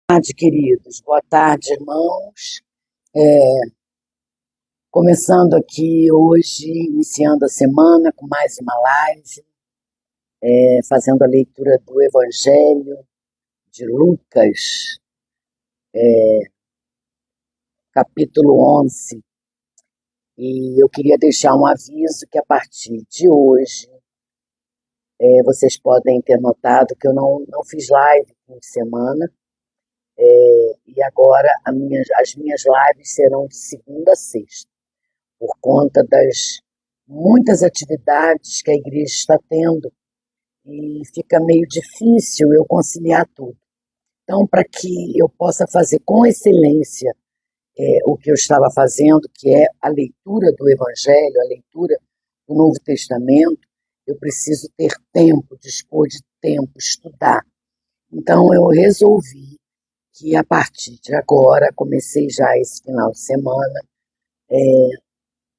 Tarde, queridos. Boa tarde, irmãos. Começando aqui hoje, iniciando a semana com mais uma live, fazendo a leitura do Evangelho de Lucas, capítulo 11. E eu queria deixar um aviso que a partir de hoje, vocês podem ter notado que eu não fiz live no de semana, e agora as minhas lives serão de segunda a sexta, por conta das muitas atividades que a igreja está tendo e fica meio difícil eu conciliar tudo. Então, para que eu possa fazer com excelência o que eu estava fazendo, que é a leitura do Evangelho, a leitura do Novo Testamento, eu preciso ter tempo, dispor de tempo, estudar. Então, eu resolvi que a partir de agora, comecei já esse final de semana,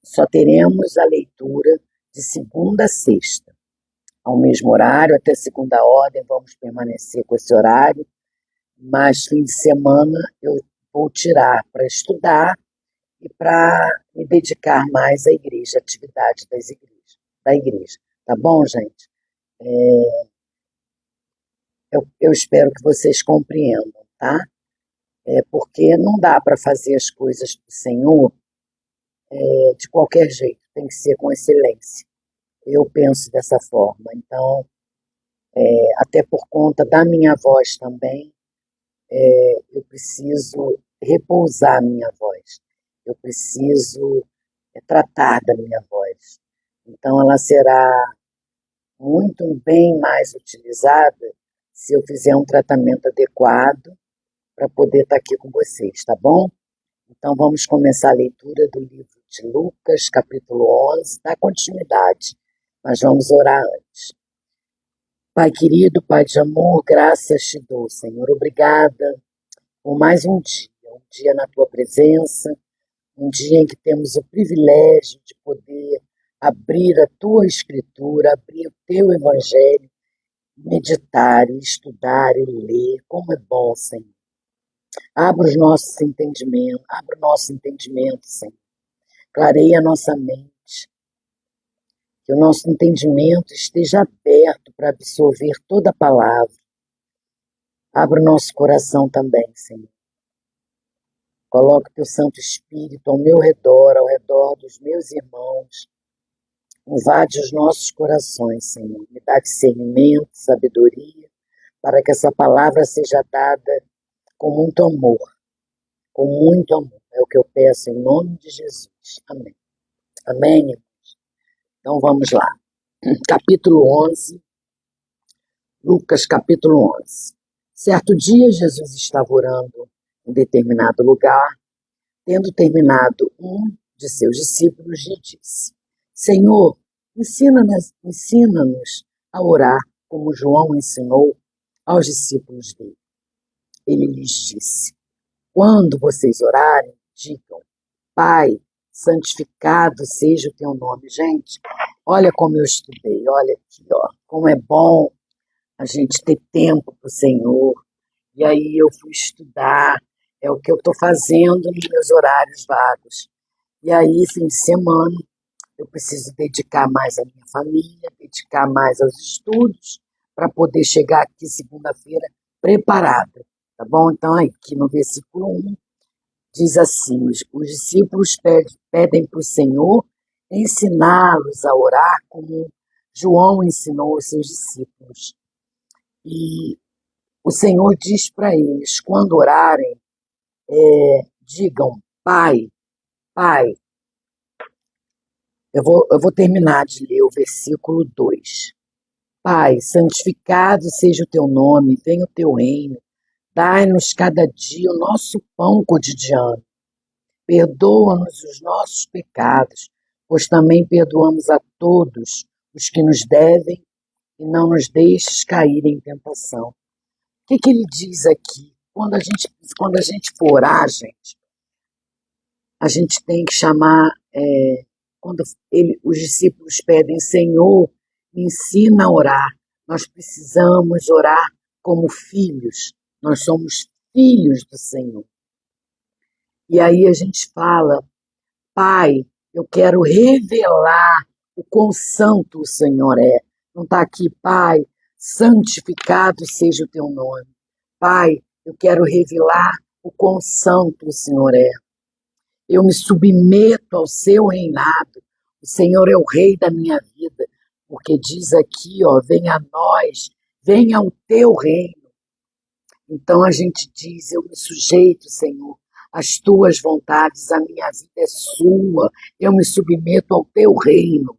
só teremos a leitura de segunda a sexta, ao mesmo horário, até segunda ordem, vamos permanecer com esse horário, mas fim de semana eu vou tirar para estudar e para me dedicar mais à igreja, à atividade da igreja. Tá bom, gente? Eu espero que vocês compreendam, tá? Porque não dá para fazer as coisas do Senhor de qualquer jeito, tem que ser com excelência. Eu penso dessa forma. Então, até por conta da minha voz também, eu preciso repousar a minha voz. Eu preciso tratar da minha voz. Então, ela será muito bem mais utilizada se eu fizer um tratamento adequado para poder estar aqui com vocês, tá bom? Então, vamos começar a leitura do livro de Lucas, capítulo 11, dá continuidade, mas vamos orar antes. Pai querido, Pai de amor, graças te dou, Senhor. Obrigada por mais um dia na Tua presença, um dia em que temos o privilégio de poder abrir a Tua Escritura, abrir o Teu Evangelho, meditar e estudar e ler. Como é bom, Senhor. Abra o nosso entendimento, Senhor. Clareia a nossa mente, que o nosso entendimento esteja aberto para absorver toda a palavra. Abra o nosso coração também, Senhor. Coloque o Teu Santo Espírito ao meu redor, ao redor dos meus irmãos. Invade os nossos corações, Senhor. Me dá discernimento, sabedoria, para que essa palavra seja dada com muito amor. Com muito amor. É o que eu peço em nome de Jesus. Amém. Amém, irmãos? Então vamos lá. Capítulo 11. Lucas, capítulo 11. Certo dia, Jesus estava orando em determinado lugar. Tendo terminado, um de seus discípulos lhe disse: Senhor, ensina-nos a orar como João ensinou aos discípulos dele. Ele lhes disse: Quando vocês orarem, digam: Pai, santificado seja o teu nome. Gente, olha como eu estudei, olha aqui, ó, como é bom a gente ter tempo para o Senhor. E aí eu fui estudar, é o que eu estou fazendo nos meus horários vagos. E aí, fim de semana, eu preciso dedicar mais à minha família, dedicar mais aos estudos, para poder chegar aqui segunda-feira preparada, tá bom? Então, aqui no versículo 1, diz assim: os discípulos pedem para o Senhor ensiná-los a orar como João ensinou os seus discípulos. E o Senhor diz para eles, quando orarem, digam: Pai, Pai. Eu vou terminar de ler o versículo 2. Pai, santificado seja o teu nome, venha o teu reino, dai-nos cada dia o nosso pão cotidiano. Perdoa-nos os nossos pecados, pois também perdoamos a todos os que nos devem e não nos deixes cair em tentação. O que ele diz aqui? Quando a gente for orar, gente, a gente tem que chamar, quando os discípulos pedem: Senhor, me ensina a orar. Nós precisamos orar como filhos. Nós somos filhos do Senhor. E aí a gente fala, Pai, eu quero revelar o quão santo o Senhor é. Não está aqui, Pai, santificado seja o teu nome. Pai, eu quero revelar o quão santo o Senhor é. Eu me submeto ao seu reinado. O Senhor é o rei da minha vida. Porque diz aqui, ó, venha a nós, venha o teu reino. Então a gente diz, eu me sujeito, Senhor, às tuas vontades, a minha vida é sua, eu me submeto ao teu reino.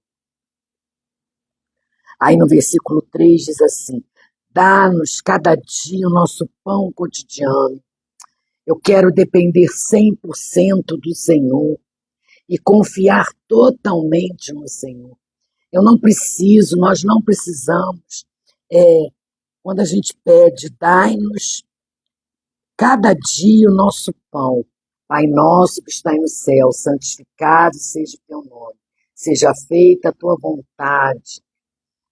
Aí no versículo 3 diz assim, dá-nos cada dia o nosso pão cotidiano. Eu quero depender 100% do Senhor e confiar totalmente no Senhor. Eu não preciso, nós não precisamos, quando a gente pede, dai-nos cada dia o nosso pão. Pai nosso que está no céu, santificado seja o teu nome. Seja feita a tua vontade.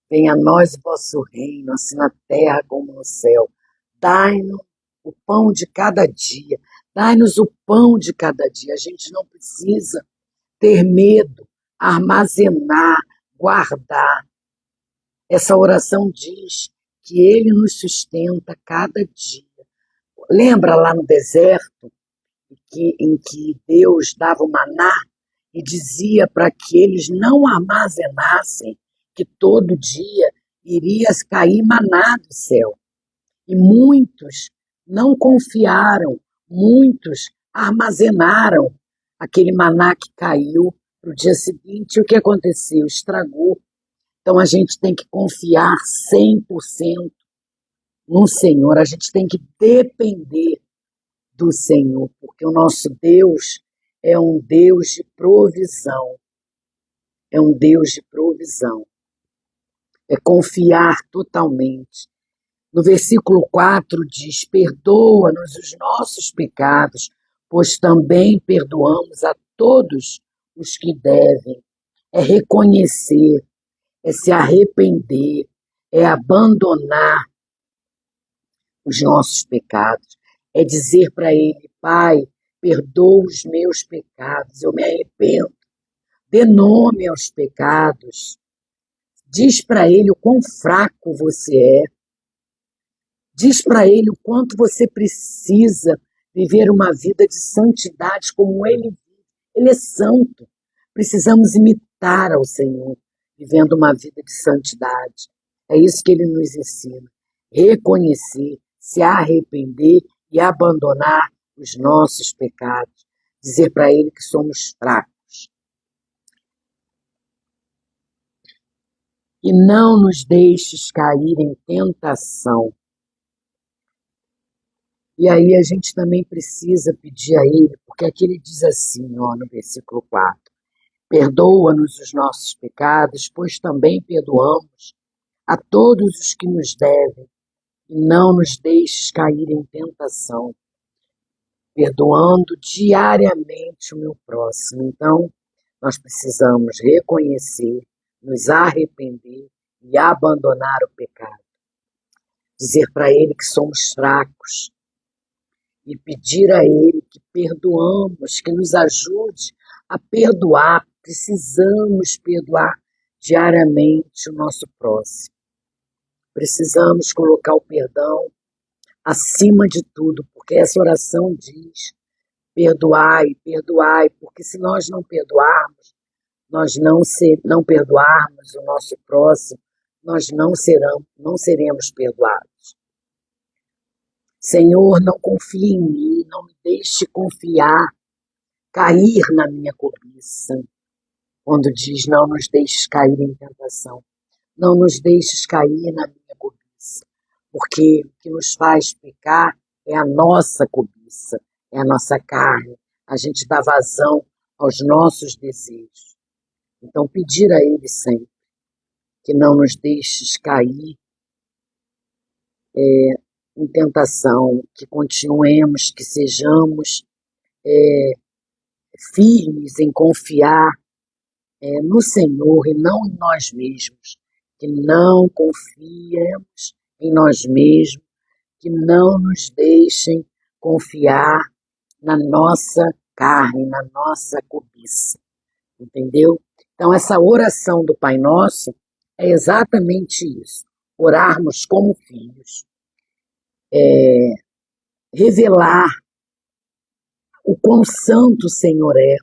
Venha a nós o vosso reino, assim na terra como no céu. Dai-nos o pão de cada dia. Dai-nos o pão de cada dia. A gente não precisa ter medo, armazenar, guardar. Essa oração diz que ele nos sustenta cada dia. Lembra lá no deserto, em que Deus dava o maná e dizia para que eles não armazenassem, que todo dia iria cair maná do céu. E muitos não confiaram, muitos armazenaram aquele maná que caiu para o dia seguinte. E o que aconteceu? Estragou. Então a gente tem que confiar 100% no Senhor, a gente tem que depender do Senhor, porque o nosso Deus é um Deus de provisão. É um Deus de provisão. É confiar totalmente. No versículo 4 diz, perdoa-nos os nossos pecados, pois também perdoamos a todos os que devem. É reconhecer, é se arrepender, é abandonar os nossos pecados. É dizer para ele, Pai, perdoa os meus pecados, eu me arrependo. Dê nome aos pecados. Diz para ele o quão fraco você é. Diz para ele o quanto você precisa viver uma vida de santidade como ele vive. Ele é santo. Precisamos imitar ao Senhor, vivendo uma vida de santidade. É isso que ele nos ensina. Reconhecer, se arrepender e abandonar os nossos pecados. Dizer para ele que somos fracos. E não nos deixes cair em tentação. E aí a gente também precisa pedir a ele, porque aqui ele diz assim, ó, no versículo 4, perdoa-nos os nossos pecados, pois também perdoamos a todos os que nos devem, e não nos deixes cair em tentação, perdoando diariamente o meu próximo. Então, nós precisamos reconhecer, nos arrepender e abandonar o pecado. Dizer para ele que somos fracos e pedir a ele que perdoamos, que nos ajude a perdoar. Precisamos perdoar diariamente o nosso próximo. Precisamos colocar o perdão acima de tudo, porque essa oração diz, perdoai, perdoai, porque se nós não perdoarmos, nós não perdoarmos o nosso próximo, nós não seremos perdoados. Senhor, não confie em mim, não me deixe confiar, cair na minha cobiça. Quando diz, não nos deixes cair em tentação, não nos deixes cair na minha cobiça, porque o que nos faz pecar é a nossa cobiça, é a nossa carne, a gente dá vazão aos nossos desejos. Então, pedir a ele sempre que não nos deixes cair em tentação, que continuemos, que sejamos firmes em confiar no Senhor e não em nós mesmos, que não confiemos em nós mesmos, que não nos deixem confiar na nossa carne, na nossa cobiça, entendeu? Então, essa oração do Pai Nosso é exatamente isso. Orarmos como filhos, revelar o quão santo o Senhor é,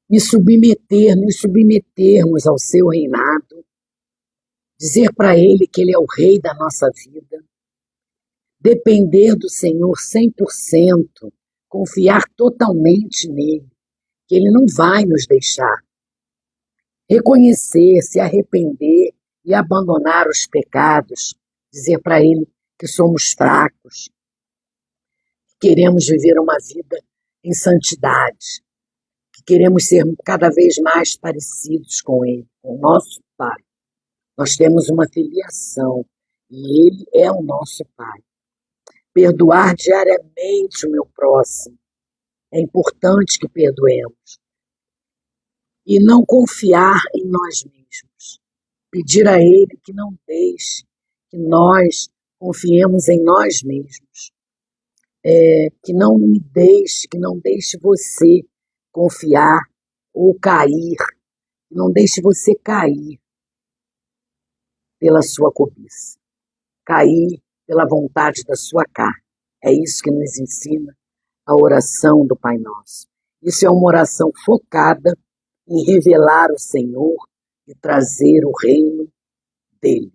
nos submetermos ao seu reinado, dizer para Ele que Ele é o Rei da nossa vida, depender do Senhor 100%, confiar totalmente nele, que Ele não vai nos deixar. Reconhecer, se arrepender e abandonar os pecados, dizer para Ele que somos fracos, que queremos viver uma vida em santidade, que queremos ser cada vez mais parecidos com Ele, com o nosso Pai. Nós temos uma filiação e Ele é o nosso Pai. Perdoar diariamente o meu próximo. É importante que perdoemos. E não confiar em nós mesmos. Pedir a Ele que não deixe que nós confiemos em nós mesmos. Que não me deixe, que não deixe você confiar ou cair. Que não deixe você cair pela sua cobiça. Cair pela vontade da sua carne. É isso que nos ensina a oração do Pai Nosso. Isso é uma oração focada em revelar o Senhor e trazer o reino dele.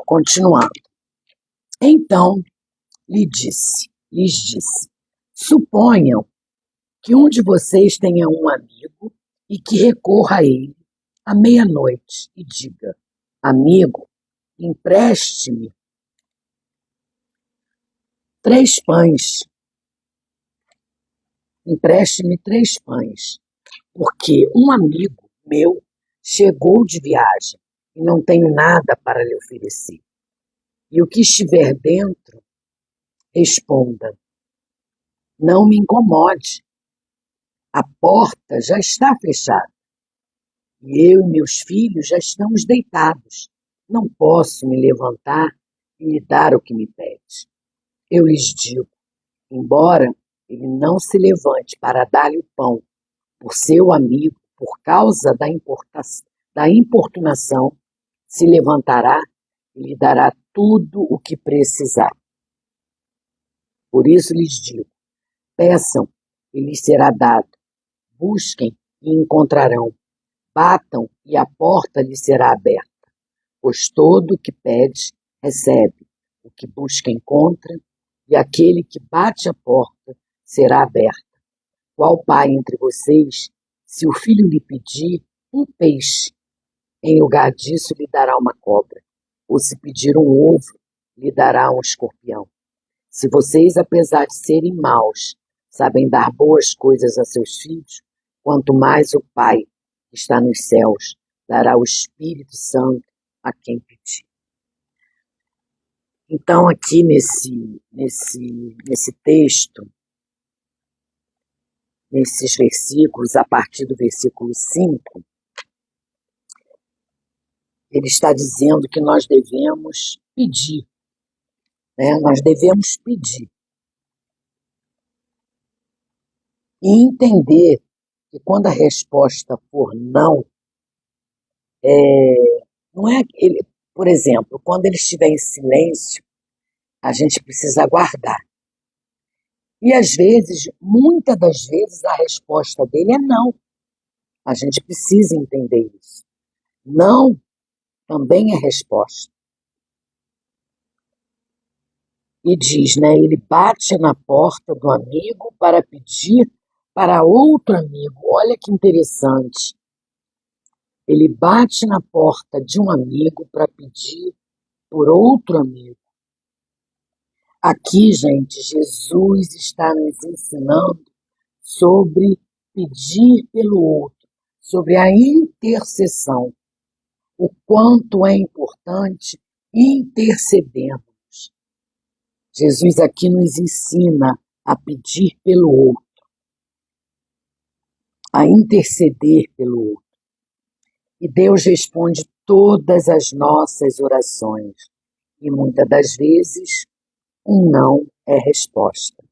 Continuando. Então, lhes disse, suponham que um de vocês tenha um amigo e que recorra a ele à meia-noite e diga, amigo, empreste-me 3 pães. Empreste-me 3 pães, porque um amigo meu chegou de viagem e não tenho nada para lhe oferecer. E o que estiver dentro, responda, não me incomode, a porta já está fechada e eu e meus filhos já estamos deitados. Não posso me levantar e lhe dar o que me pede. Eu lhes digo, embora ele não se levante para dar-lhe o pão por seu amigo, por causa da importunação, se levantará e lhe dará tudo o que precisar. Por isso lhes digo, peçam e lhes será dado, busquem e encontrarão, batam e a porta lhes será aberta, pois todo o que pede, recebe, o que busca encontra, e aquele que bate a porta será aberta. Qual pai entre vocês, se o filho lhe pedir um peixe, em lugar disso lhe dará uma cobra? Ou se pedir um ovo, lhe dará um escorpião? Se vocês, apesar de serem maus, sabem dar boas coisas a seus filhos, quanto mais o Pai, que está nos céus, dará o Espírito Santo a quem pedir. Então, aqui nesse texto, nesses versículos, a partir do versículo 5, ele está dizendo que nós devemos pedir, né? Nós devemos pedir. E entender que quando a resposta for não, não é ele, por exemplo, quando ele estiver em silêncio, a gente precisa aguardar. E às vezes, muitas das vezes, a resposta dele é não. A gente precisa entender isso. Não também é resposta. E diz, né? Ele bate na porta do amigo para pedir para outro amigo. Olha que interessante. Ele bate na porta de um amigo para pedir por outro amigo. Aqui, gente, Jesus está nos ensinando sobre pedir pelo outro, sobre a intercessão, o quanto é importante intercedermos. Jesus aqui nos ensina a pedir pelo outro, a interceder pelo outro. E Deus responde todas as nossas orações. E muitas das vezes Um não é resposta.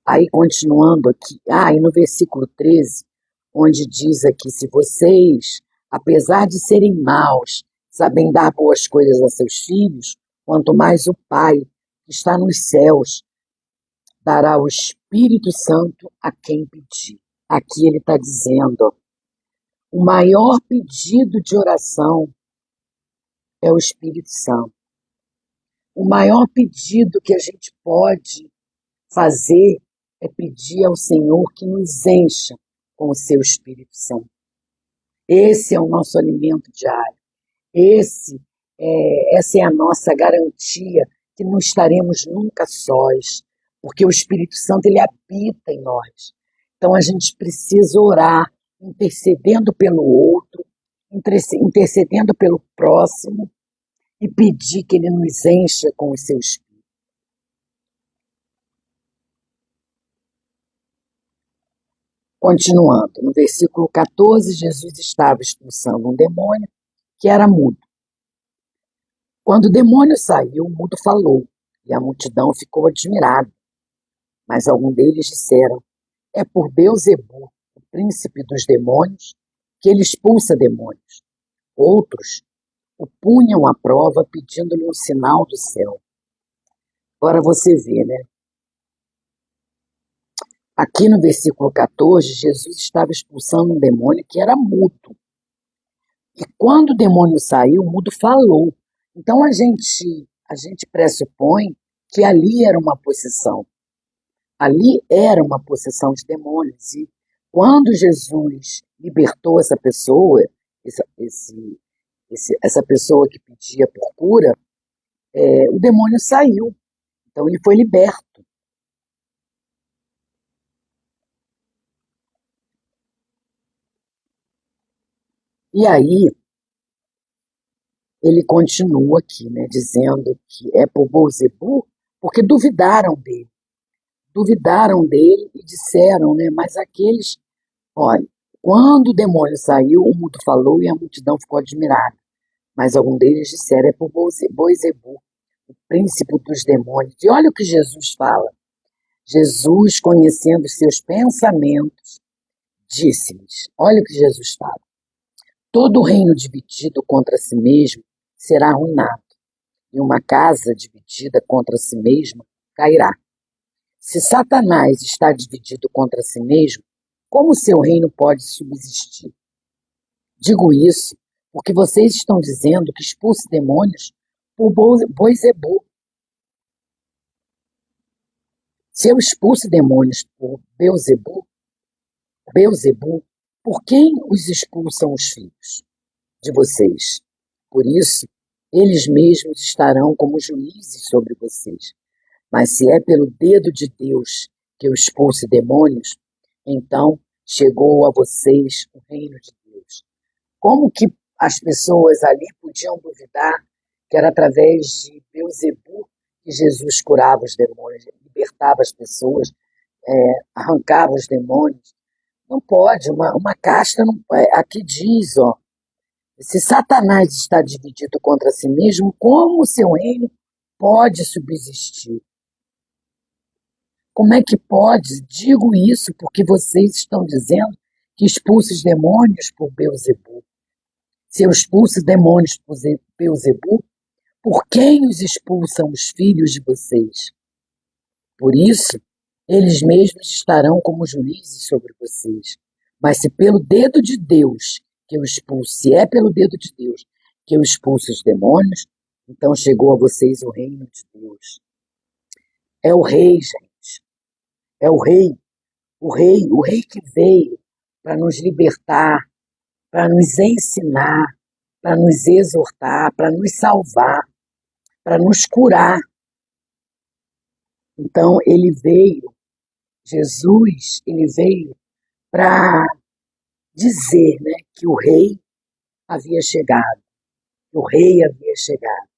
Aí, continuando aqui, e no versículo 13, onde diz aqui, se vocês, apesar de serem maus, sabem dar boas coisas a seus filhos, quanto mais o Pai, que está nos céus, dará o Espírito Santo a quem pedir. Aqui ele está dizendo, ó, o maior pedido de oração é o Espírito Santo. O maior pedido que a gente pode fazer é pedir ao Senhor que nos encha com o seu Espírito Santo. Esse é o nosso alimento diário. Essa é a nossa garantia que não estaremos nunca sós, porque o Espírito Santo ele habita em nós. Então a gente precisa orar, intercedendo pelo outro, intercedendo pelo próximo e pedir que ele nos encha com o seu Espírito. Continuando, no versículo 14, Jesus estava expulsando um demônio que era mudo. Quando o demônio saiu, o mudo falou, e a multidão ficou admirada. Mas alguns deles disseram, é por Beelzebu, o príncipe dos demônios, que ele expulsa demônios. Outros o punham à prova, pedindo-lhe um sinal do céu. Agora você vê, né? Aqui no versículo 14, Jesus estava expulsando um demônio que era mudo. E quando o demônio saiu, o mudo falou. Então a gente pressupõe que ali era uma possessão. Ali era uma possessão de demônios. E quando Jesus libertou essa pessoa, essa pessoa que pedia por cura, o demônio saiu. Então ele foi liberto. E aí, ele continua aqui, né, dizendo que é por Beelzebu, porque duvidaram dele. Duvidaram dele e disseram, né, mas aqueles, olha, quando o demônio saiu, o mudo falou e a multidão ficou admirada. Mas algum deles disseram, é por Beelzebu, o príncipe dos demônios. E olha o que Jesus fala. Jesus, conhecendo os seus pensamentos, disse-lhes, olha o que Jesus fala. Todo reino dividido contra si mesmo será arruinado, e uma casa dividida contra si mesma cairá. Se Satanás está dividido contra si mesmo, como seu reino pode subsistir? Digo isso porque vocês estão dizendo que expulse demônios por Beelzebu. Se eu expulso demônios por Beelzebu, por quem os expulsam os filhos de vocês? Por isso, eles mesmos estarão como juízes sobre vocês. Mas se é pelo dedo de Deus que eu expulse demônios, então chegou a vocês o reino de Deus. Como que as pessoas ali podiam duvidar que era através de Beelzebu que Jesus curava os demônios, libertava as pessoas, arrancava os demônios? Não pode, uma casta não, aqui diz, ó, se Satanás está dividido contra si mesmo, como o seu reino pode subsistir? Como é que pode? Digo isso porque vocês estão dizendo que expulsa os demônios por Beelzebu. Se eu expulso demônios por Beelzebu, por quem os expulsam os filhos de vocês? Por isso, eles mesmos estarão como juízes sobre vocês. Mas se pelo dedo de Deus que eu expulso, se é pelo dedo de Deus que eu expulso os demônios, então chegou a vocês o reino de Deus. É o rei, gente. É o rei que veio para nos libertar, para nos ensinar, para nos exortar, para nos salvar, para nos curar. Então, Jesus, ele veio para dizer, né, que o rei havia chegado, que o rei havia chegado.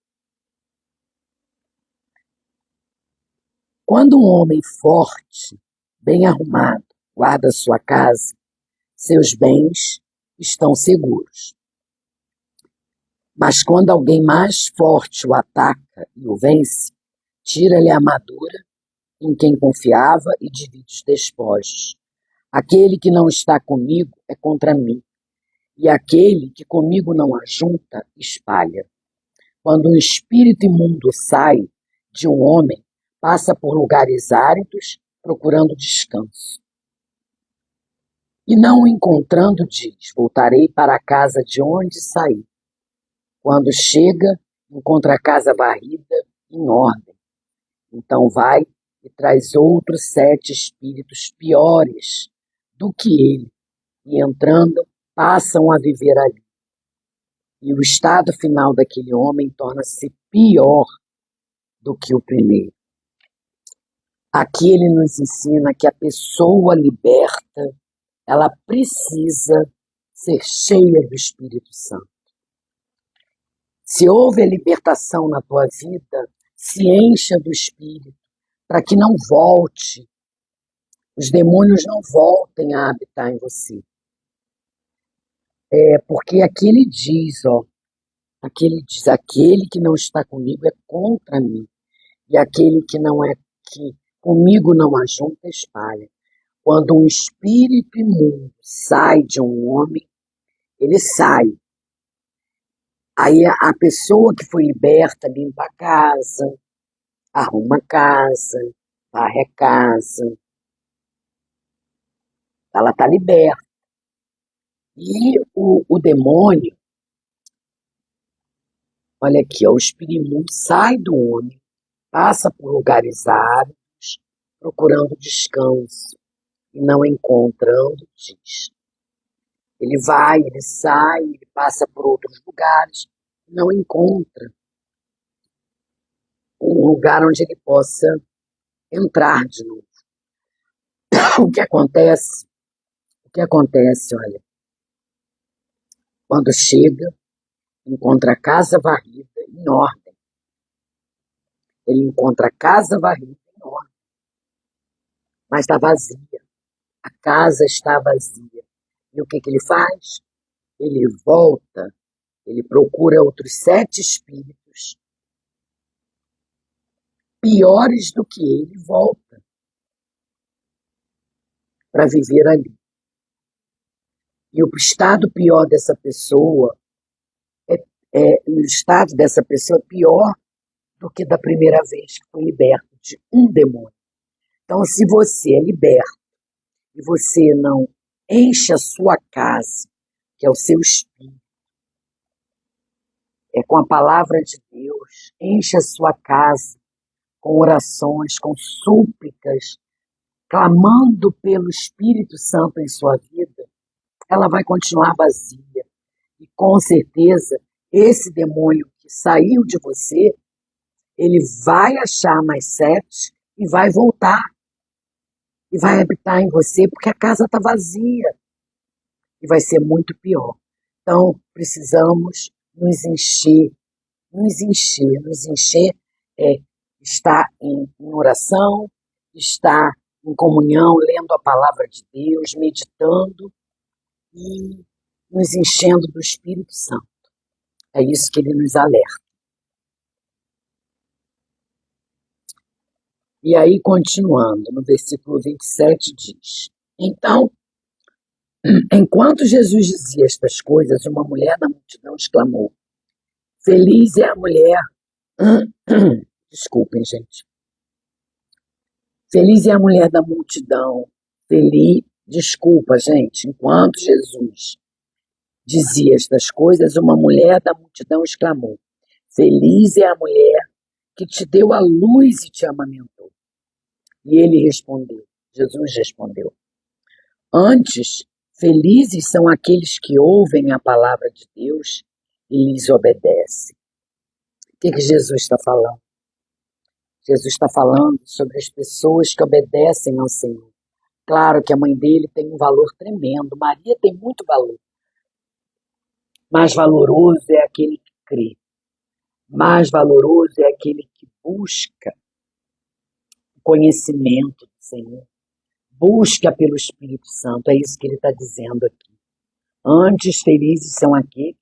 Quando um homem forte, bem arrumado, guarda sua casa, seus bens estão seguros. Mas quando alguém mais forte o ataca e o vence, Tira-lhe a armadura em quem confiava e divide os despojos. Aquele que não está comigo é contra mim, e aquele que comigo não ajunta, espalha. Quando um espírito imundo sai de um homem, passa por lugares áridos, procurando descanso. E não o encontrando, diz: voltarei para a casa de onde saí. Quando chega, encontra a casa varrida em ordem. Então vai e traz outros 7 espíritos piores do que ele, e entrando, passam a viver ali. E o estado final daquele homem torna-se pior do que o primeiro. Aqui ele nos ensina que a pessoa liberta, ela precisa ser cheia do Espírito Santo. Se houve a libertação na tua vida, se encha do Espírito, para que não volte, os demônios não voltem a habitar em você. Porque aqui ele diz, aquele que não está comigo é contra mim, e aquele que não é que comigo não ajunta, espalha. Quando um espírito imundo sai de um homem, ele sai. Aí a pessoa que foi liberta limpa a casa, arruma a casa, varre a casa, ela está liberta. E o demônio, olha aqui, o espírito imundo sai do homem, passa por lugares áridos, procurando descanso, e não encontrando, diz. Ele vai, ele sai, ele passa por outros lugares, não encontra um lugar onde ele possa entrar de novo. O que acontece, olha, quando chega, encontra a casa varrida em ordem. Ele encontra a casa varrida em ordem, mas está vazia. A casa está vazia. E o que ele faz? Ele volta, ele procura outros 7 espíritos piores do que ele, volta para viver ali. E o estado pior dessa pessoa o estado dessa pessoa é pior do que da primeira vez que foi liberto de um demônio. Então, se você é liberto e você não enche a sua casa, que é o seu espírito, com a palavra de Deus, enche a sua casa com orações, com súplicas, clamando pelo Espírito Santo em sua vida, ela vai continuar vazia. E com certeza, esse demônio que saiu de você, ele vai achar mais 7 e vai voltar. E vai habitar em você porque a casa está vazia. E vai ser muito pior. Então, precisamos nos encher, estar em oração, estar em comunhão, lendo a palavra de Deus, meditando e nos enchendo do Espírito Santo. É isso que ele nos alerta. E aí, continuando, no versículo 27 diz: Então, enquanto Jesus dizia estas coisas, uma mulher da multidão exclamou: Feliz é a mulher. Desculpem, gente. Feliz é a mulher da multidão. Desculpa, gente. Enquanto Jesus dizia estas coisas, uma mulher da multidão exclamou: Feliz é a mulher que te deu a luz e te amamentou. E Jesus respondeu: Antes, felizes são aqueles que ouvem a palavra de Deus e lhes obedecem. O que Jesus está falando? Jesus está falando sobre as pessoas que obedecem ao Senhor. Claro que a mãe dele tem um valor tremendo, Maria tem muito valor. Mais valoroso é aquele que crê. Mais valoroso é aquele que busca o conhecimento do Senhor. Busca pelo Espírito Santo, é isso que ele está dizendo aqui. Antes, felizes são aqueles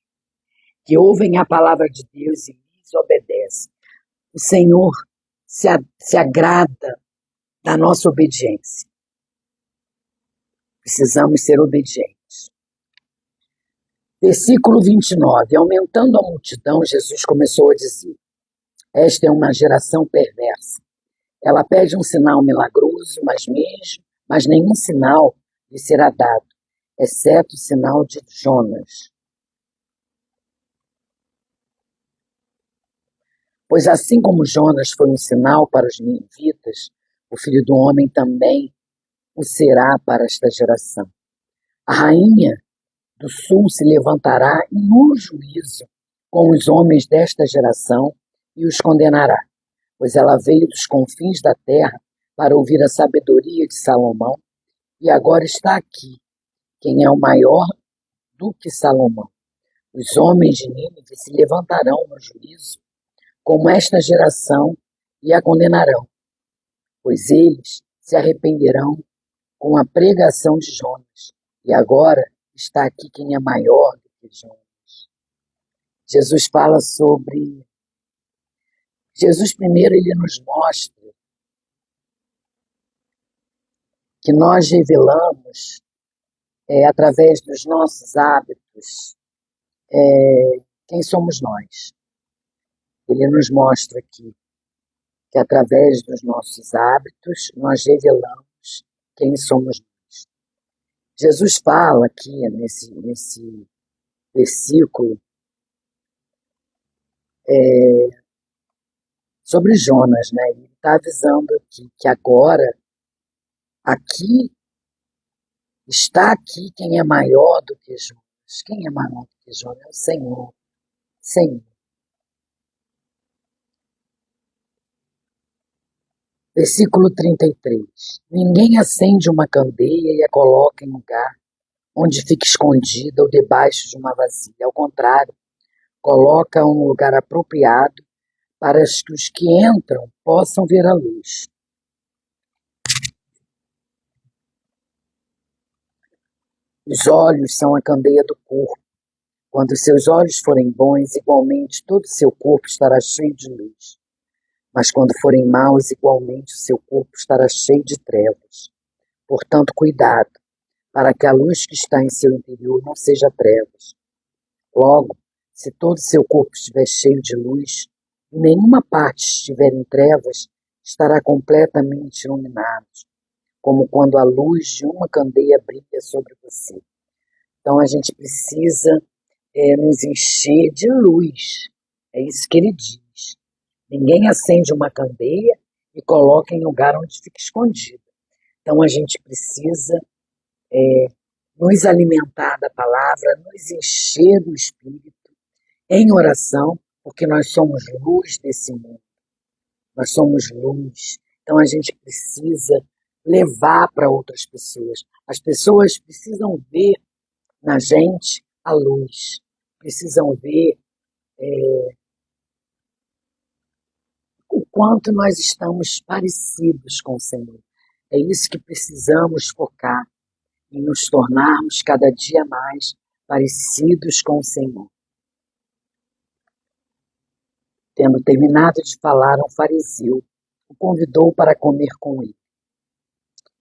que ouvem a palavra de Deus e lhes obedecem. O Senhor se agrada da nossa obediência. Precisamos ser obedientes. Versículo 29. Aumentando a multidão, Jesus começou a dizer: esta é uma geração perversa. Ela pede um sinal milagroso, mas nenhum sinal lhe será dado, exceto o sinal de Jonas. Pois assim como Jonas foi um sinal para os ninivitas, o Filho do Homem também o será para esta geração. A rainha do sul se levantará no juízo com os homens desta geração e os condenará, pois ela veio dos confins da terra para ouvir a sabedoria de Salomão, e agora está aqui quem é o maior do que Salomão. Os homens de Nínive se levantarão no juízo como esta geração e a condenarão, pois eles se arrependerão com a pregação de Jonas, e agora está aqui quem é maior do que Jonas. Jesus fala sobre... Jesus primeiro ele nos mostra que nós revelamos, através dos nossos hábitos, quem somos nós. Ele nos mostra aqui que através dos nossos hábitos nós revelamos quem somos nós. Jesus fala aqui nesse versículo sobre Jonas, né? Ele está avisando aqui que agora está aqui quem é maior do que Jonas. Quem é maior do que Jonas? É o Senhor. Senhor. Versículo 33. Ninguém acende uma candeia e a coloca em lugar onde fica escondida ou debaixo de uma vasilha. Ao contrário, coloca um lugar apropriado para que os que entram possam ver a luz. Os olhos são a candeia do corpo. Quando seus olhos forem bons, igualmente todo o seu corpo estará cheio de luz. Mas quando forem maus, igualmente o seu corpo estará cheio de trevas. Portanto, cuidado, para que a luz que está em seu interior não seja trevas. Logo, se todo o seu corpo estiver cheio de luz, e nenhuma parte estiver em trevas, estará completamente iluminado, como quando a luz de uma candeia brilha sobre você. Então a gente precisa nos encher de luz. É isso que ele diz. Ninguém acende uma candeia e coloca em lugar onde fica escondido. Então a gente precisa nos alimentar da palavra, nos encher do Espírito em oração, porque nós somos luz desse mundo. Nós somos luz. Então a gente precisa levar para outras pessoas. As pessoas precisam ver na gente a luz. Precisam ver o quanto nós estamos parecidos com o Senhor. É isso que precisamos focar, em nos tornarmos cada dia mais parecidos com o Senhor. Tendo terminado de falar, um fariseu o convidou para comer com ele.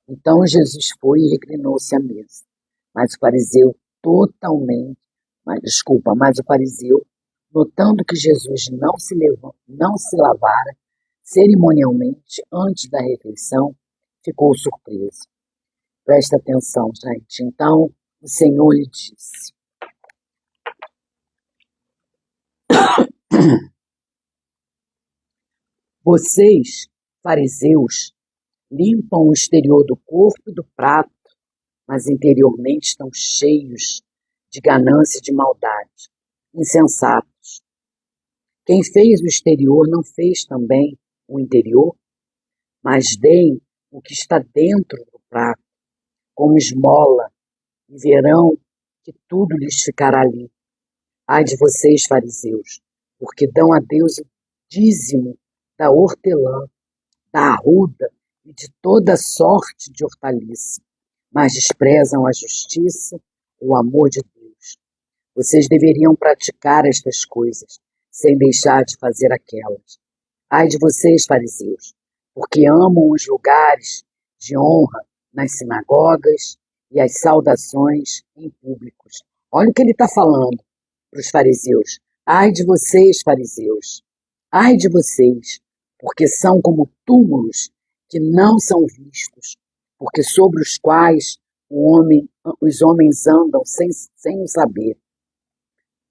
Então Jesus foi e reclinou-se à mesa. Mas o fariseu, notando que Jesus não se lavara cerimonialmente antes da refeição, ficou surpreso. Presta atenção, gente. Então o Senhor lhe disse: vocês, fariseus, limpam o exterior do corpo e do prato, mas interiormente estão cheios de ganância e de maldade. Insensatos. Quem fez o exterior não fez também o interior? Mas deem o que está dentro do prato, como esmola, e verão que tudo lhes ficará limpo. Ai de vocês, fariseus, porque dão a Deus o dízimo da hortelã, da arruda e de toda sorte de hortaliça, mas desprezam a justiça, o amor de Deus. Vocês deveriam praticar estas coisas, sem deixar de fazer aquelas. Ai de vocês, fariseus, porque amam os lugares de honra nas sinagogas e as saudações em públicos. Olha o que ele está falando para os fariseus. Ai de vocês, fariseus, ai de vocês, porque são como túmulos que não são vistos, porque sobre os quais os homens andam sem o saber.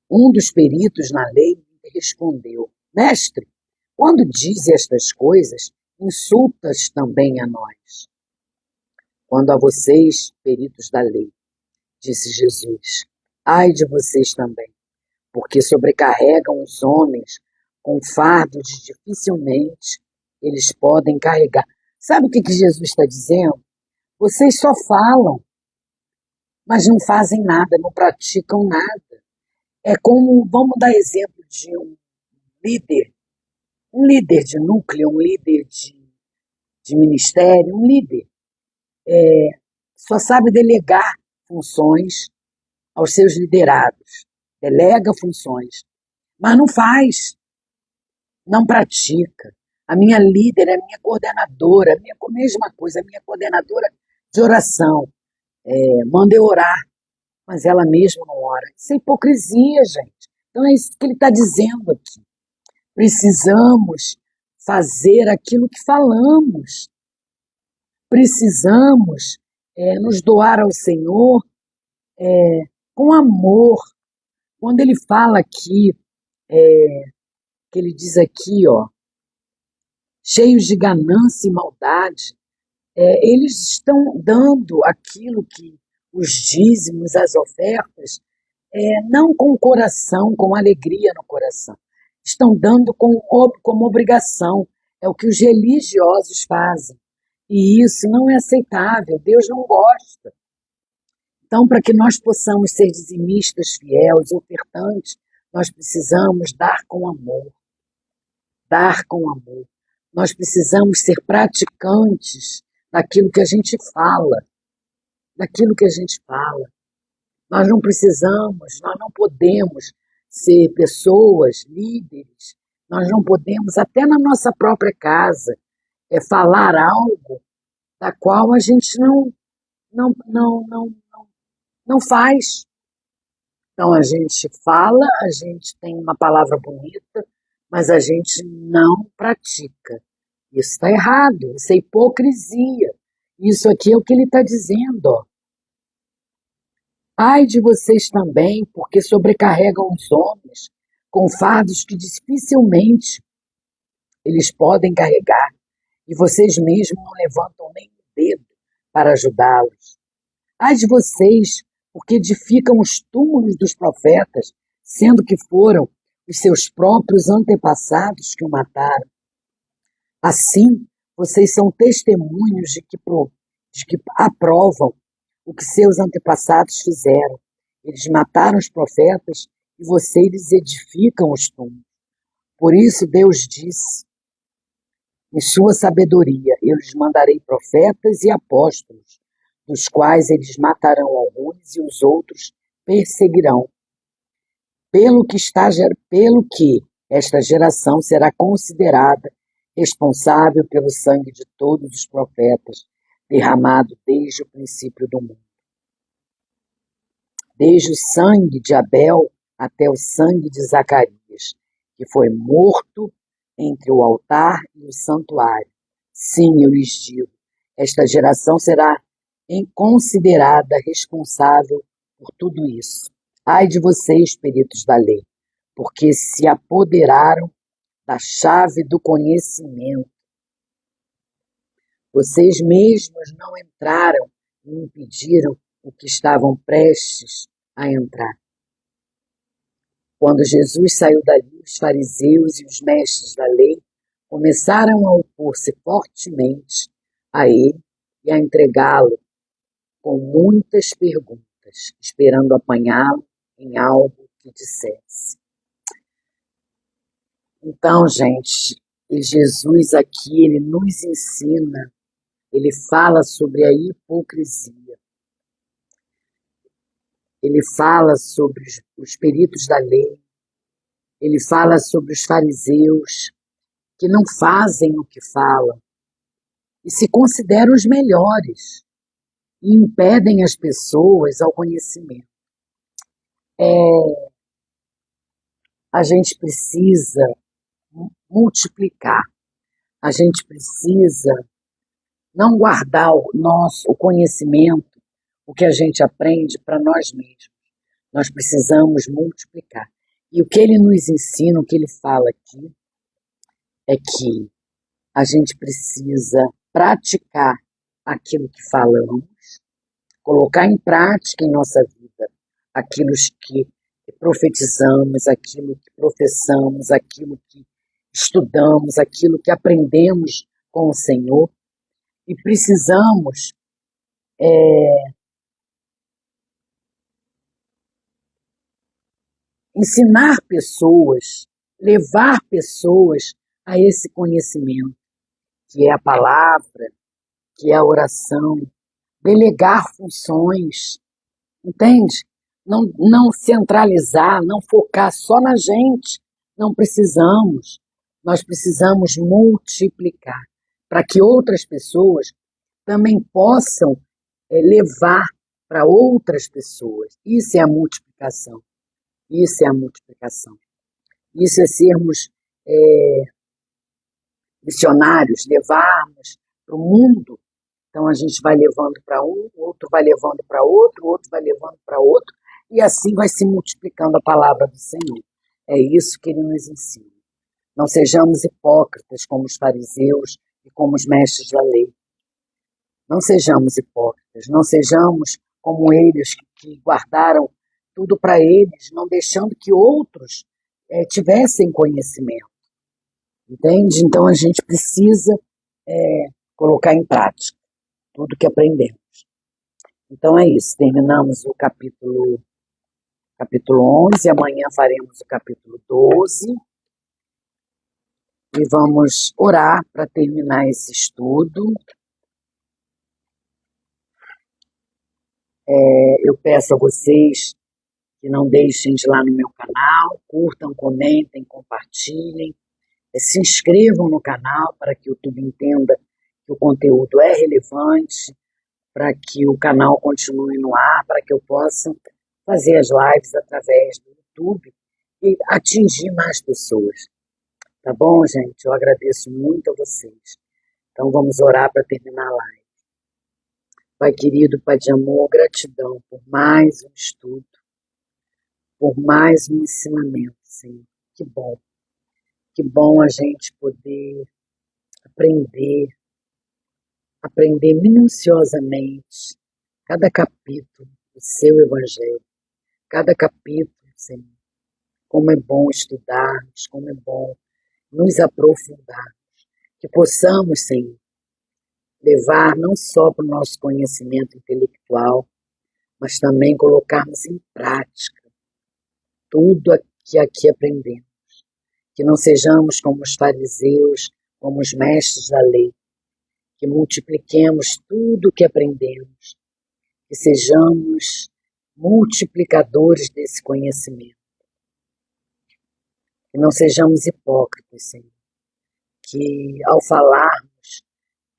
Um dos peritos na lei respondeu: Mestre, quando diz estas coisas, insultas também a nós. Quando a vocês, peritos da lei, disse Jesus, ai de vocês também, porque sobrecarregam os homens com fardos dificilmente eles podem carregar. Sabe o que Jesus está dizendo? Vocês só falam, mas não fazem nada, não praticam nada. É como, vamos dar exemplo de um líder de núcleo, um líder de ministério, um líder. Só sabe delegar funções aos seus liderados. Delega funções, mas não faz, não pratica. A minha líder é a minha coordenadora, a mesma coisa, a minha coordenadora de oração. Manda eu orar, mas ela mesma não ora. Isso é hipocrisia, gente. Então é isso que ele está dizendo aqui. Precisamos fazer aquilo que falamos. Precisamos nos doar ao Senhor com amor. Quando ele fala aqui, que ele diz aqui, ó, cheios de ganância e maldade, eles estão dando aquilo que os dízimos, as ofertas, não com o coração, com alegria no coração. Estão dando como obrigação. É o que os religiosos fazem. E isso não é aceitável. Deus não gosta. Então, para que nós possamos ser dizimistas fiéis, ofertantes, nós precisamos dar com amor. Dar com amor. Nós precisamos ser praticantes daquilo que a gente fala. Daquilo que a gente fala. Nós não precisamos, nós não podemos ser pessoas, líderes, nós não podemos, até na nossa própria casa, falar algo da qual a gente não faz. Então a gente fala, a gente tem uma palavra bonita, mas a gente não pratica. Isso está errado, isso é hipocrisia. Isso aqui é o que ele está dizendo, ó. Ai de vocês também, porque sobrecarregam os homens com fardos que dificilmente eles podem carregar, e vocês mesmos não levantam nem o dedo para ajudá-los. Ai de vocês, porque edificam os túmulos dos profetas, sendo que foram os seus próprios antepassados que o mataram. Assim, vocês são testemunhos de que aprovam o que seus antepassados fizeram. Eles mataram os profetas e vocês edificam os túmulos. Por isso Deus disse, em sua sabedoria, eu lhes mandarei profetas e apóstolos, dos quais eles matarão alguns e os outros perseguirão. Pelo que esta geração será considerada responsável pelo sangue de todos os profetas, derramado desde o princípio do mundo. Desde o sangue de Abel até o sangue de Zacarias, que foi morto entre o altar e o santuário. Sim, eu lhes digo, esta geração será considerada responsável por tudo isso. Ai de vocês, peritos da lei, porque se apoderaram da chave do conhecimento. Vocês mesmos não entraram e impediram o que estavam prestes a entrar. Quando Jesus saiu dali, os fariseus e os mestres da lei começaram a opor-se fortemente a ele e a entregá-lo com muitas perguntas, esperando apanhá-lo em algo que dissesse. Então, gente, Jesus aqui, ele nos ensina, ele fala sobre a hipocrisia. Ele fala sobre os peritos da lei, ele fala sobre os fariseus, que não fazem o que falam e se consideram os melhores e impedem as pessoas ao conhecimento. A gente precisa multiplicar, a gente precisa não guardar o conhecimento, o que a gente aprende para nós mesmos. Nós precisamos multiplicar. E o que ele nos ensina, o que ele fala aqui, é que a gente precisa praticar aquilo que falamos, colocar em prática em nossa vida aquilo que profetizamos, aquilo que professamos, aquilo que estudamos, aquilo que aprendemos com o Senhor. E precisamos ensinar pessoas, levar pessoas a esse conhecimento, que é a palavra, que é a oração, delegar funções, entende? Não centralizar, não focar só na gente, não precisamos. Nós precisamos multiplicar, para que outras pessoas também possam levar para outras pessoas. Isso é a multiplicação. Isso é a multiplicação. Isso é sermos missionários, levarmos para o mundo. Então a gente vai levando para um, o outro vai levando para outro, o outro vai levando para outro, e assim vai se multiplicando a palavra do Senhor. É isso que ele nos ensina. Não sejamos hipócritas como os fariseus e como os mestres da lei. Não sejamos hipócritas, não sejamos como eles que guardaram tudo para eles, não deixando que outros tivessem conhecimento. Entende? Então a gente precisa colocar em prática tudo que aprendemos. Então é isso, terminamos o capítulo 11, amanhã faremos o capítulo 12 e vamos orar para terminar esse estudo. Eu peço a vocês que não deixem de ir lá no meu canal, curtam, comentem, compartilhem, se inscrevam no canal para que o YouTube entenda que o conteúdo é relevante, para que o canal continue no ar, para que eu possa fazer as lives através do YouTube e atingir mais pessoas. Tá bom, gente? Eu agradeço muito a vocês. Então vamos orar para terminar a live. Pai querido, Pai de amor, gratidão por mais um estudo, por mais um ensinamento, Senhor. Que bom a gente poder aprender minuciosamente cada capítulo do seu Evangelho, cada capítulo, Senhor. Como é bom estudarmos, como é bom nos aprofundarmos, que possamos, Senhor, levar não só para o nosso conhecimento intelectual, mas também colocarmos em prática tudo que aqui aprendemos. Que não sejamos como os fariseus, como os mestres da lei, que multipliquemos tudo que aprendemos, que sejamos multiplicadores desse conhecimento. Que não sejamos hipócritas, Senhor. Que ao falarmos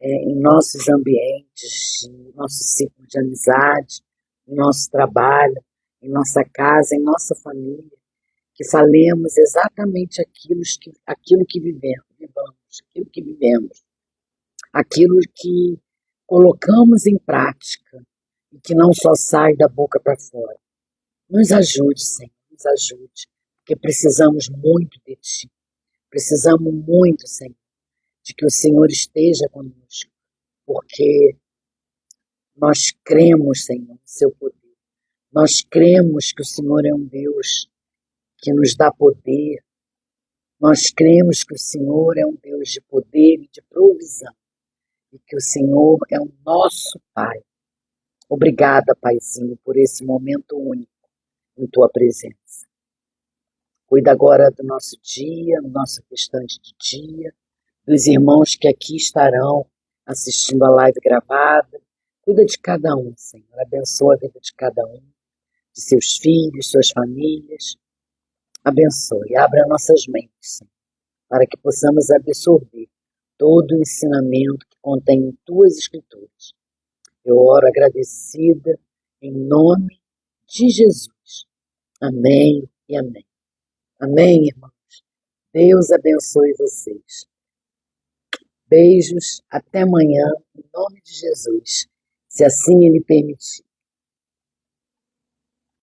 em nossos ambientes, em nosso ciclo de amizade, em nosso trabalho, em nossa casa, em nossa família, que falemos exatamente aquilo que vivemos, aquilo que colocamos em prática e que não só sai da boca para fora. Nos ajude, Senhor, nos ajude, porque precisamos muito de Ti. Precisamos muito, Senhor, de que o Senhor esteja conosco, porque nós cremos, Senhor, no Seu poder. Nós cremos que o Senhor é um Deus que nos dá poder. Nós cremos que o Senhor é um Deus de poder e de provisão e que o Senhor é o nosso Pai. Obrigada, Paizinho, por esse momento único em Tua presença. Cuida agora do nosso dia, do nosso restante de dia, dos irmãos que aqui estarão assistindo a live gravada. Cuida de cada um, Senhor. Abençoa a vida de cada um, de seus filhos, suas famílias. Abençoe. Abra nossas mentes, Senhor, para que possamos absorver todo o ensinamento que contém em tuas escrituras. Eu oro agradecida em nome de Jesus. Amém e amém. Amém, irmãos. Deus abençoe vocês. Beijos, até amanhã, em nome de Jesus, se assim Ele permitir.